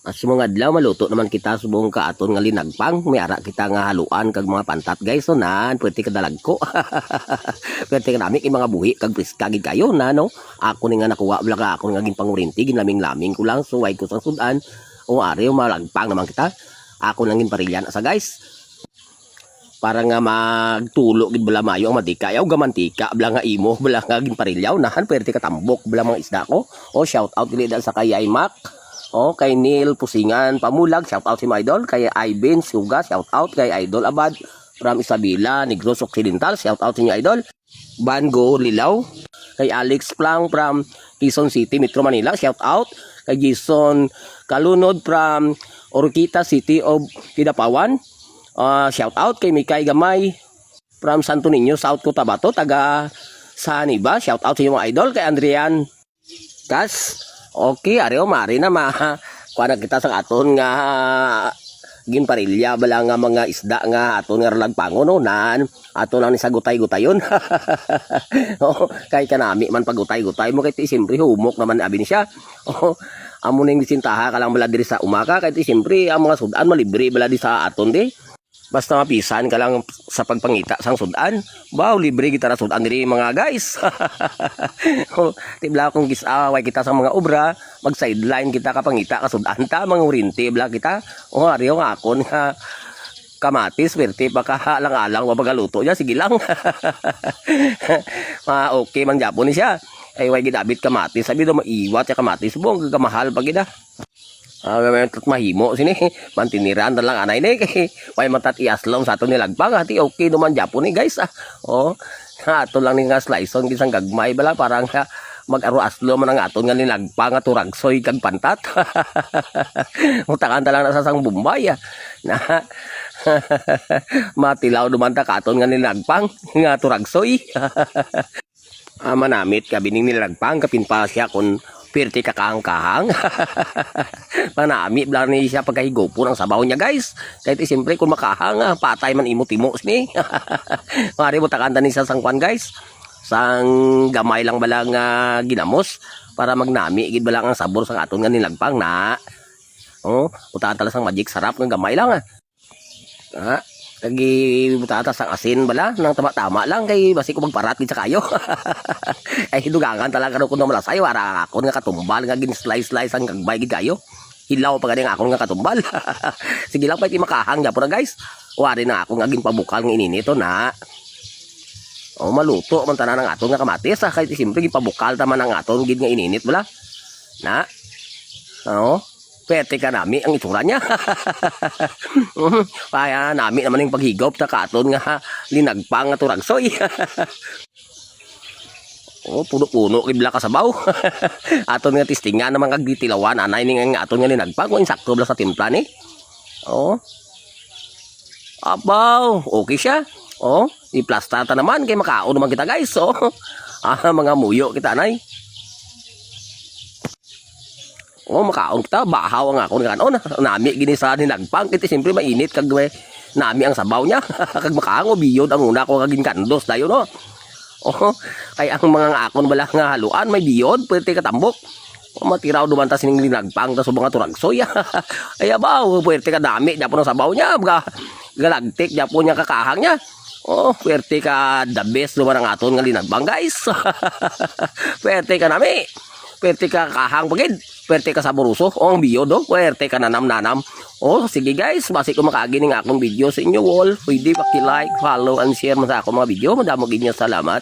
As mga adlaw maluto naman kita subong ka aton nga linagpang, may ara kita nga haluan kag mga pantat guys, so nan pwede ka dalagko. Pwede ka nami kay mga buhi kag priska gid kayo na no. Ako ni nga nakuha bala ka ako nga gin pangurinti ginlaming-laming ko lang so way ko sang sudan. O ari malagpang naman kita. Ako lang gin parilyan sa guys. Para nga magtulo gid bala mayo ang madika yaw gamantika bala nga imo bala nga gin parilyaw nahan pwede ka tambok bala mga isda ko. O shout out dili sa kay Mac. Oh, kay Neil Pusingan Pamulag, shout out si my idol. Kay Iben Suga, shout out. Kay Idol Abad from Isabela, Negros Occidental, shout out sa inyo idol. Bango Lilaw. Kay Alex Plang from Quezon City, Metro Manila, shout out. Kay Jason Kalunod from Oroquita City of Kidapawan, shout out. Kay Mikay Gamay from Santo Niño, South Cotabato, taga Saniba, shout out sa inyo mga idol. Kay Andrian Kas, okay, ariyo mari na kuha kita sa aton nga ginparilya bala nga mga isda nga aton nga lagpangon no nan aton lang ni sa gutay-gutayon. Oh, kay kanami man pagutay-gutay mo kay ti siyempre humok naman abi ni siya. Oh, amo ning bisintaha ka lang bala diri sa umaka kay ti siyempre ang mga sudan malibre bala di sa aton di. Basta mapisan ka lang sa pagpangita sang sudan. Wow, libre kita na sudan diri mga guys. Tibla kung gisaway kita sa mga obra, mag sideline kita kapangita ka sudan ta mga urinti bla kita. O ariyo nga akon nga kamatis perti baka lang-alang mapagaluto niya sige lang. Okay man Japon ni siya. Ay way gidabit kamatis, sabi do maiwat ya kamatis bong gagamahal pag gida. Tat mahimo sini mantiniran lang anay ni kay way matat iaslom sa ato nilagpang ati okay duman Japon ni guys. Oh ato lang ni nga sliceon gisang gagmay bala parang mag-aro aslo man ang aton nga nilagpang at turagsoy kag pantat. Utakan ta lang na sa sang Bombay na matilaw duman ta katon nga nilagpang nga turagsoy. Manamit kabining nilagpang kapin pa siya kun pirti kakahang-kahang. Manami bla ni siya pagkahigopo ng sabaw niya guys. Kahit siyempre kung makahang patay man imo-timo ni. Mari mo takanta ni sa sangkwan guys. Sang gamay lang bala nga ginamos para magnami gid bala ang sabor sa aton nga nilagpang na. Oh, utata sang magic sarap ng gamay lang Lagi butata sang asin bala nang tama-tama lang kay basi ko magparat gid sa kayo. Ay hidugangan talaga ko no malasay wara akon nga katumbal nga gin slice ang gagbay gid kayo. Hilaw pa gani akon nga katumbal. Sige lang pa iti makahang gyapon na guys. Wari na ako nga gin pabukal nga ininito na. O maluto man tanan ang aton nga kamatis kay simpre gin pabukal ta man ang aton gid nga ininit bala. Na. Oo. Pwede ka nami ang itsura niya. Kaya nami naman yung paghigop sa katon nga linagpang nga turagsoy. Oh, puno-puno kibla ka sabaw. Aton nga tistingan naman kag ditilawan anay ning nga aton nga linagpang kung insakto bla sa timpla ni. Oh. Abaw, okay siya. Oh, iplasta ta naman kay makaon naman kita guys. Oh. Mga muyo kita anay. Oh, makaon kita, bahaw ang ako nga ano, nami gini sa nilagpang, kiti siyempre mainit kag nami ang sabaw niya, kag makaango biyod ang una ko kaging kandos dayo no. Oh, kay ang mga akon bala nga haluan may biyod, pwede katambok. Oh, matiraw duman ta sining linagpang ta subong nga turagsoy. Ay abaw, pwede ka dami dapo ng sabaw niya, galagtik dapo niya kakahang niya. Oh, pwede ka the best duman ang aton nga linagpang guys. Pwede ka nami. Pwerte ka kahang pagid, pwerte ka saboruso, o ang biyo do, pwerte ka nanam-nanam. O sige guys, basi ko makaagi ng akong video sa inyo all, pwede paki-like, follow, and share mo sa akong mga video, madamog inyo salamat.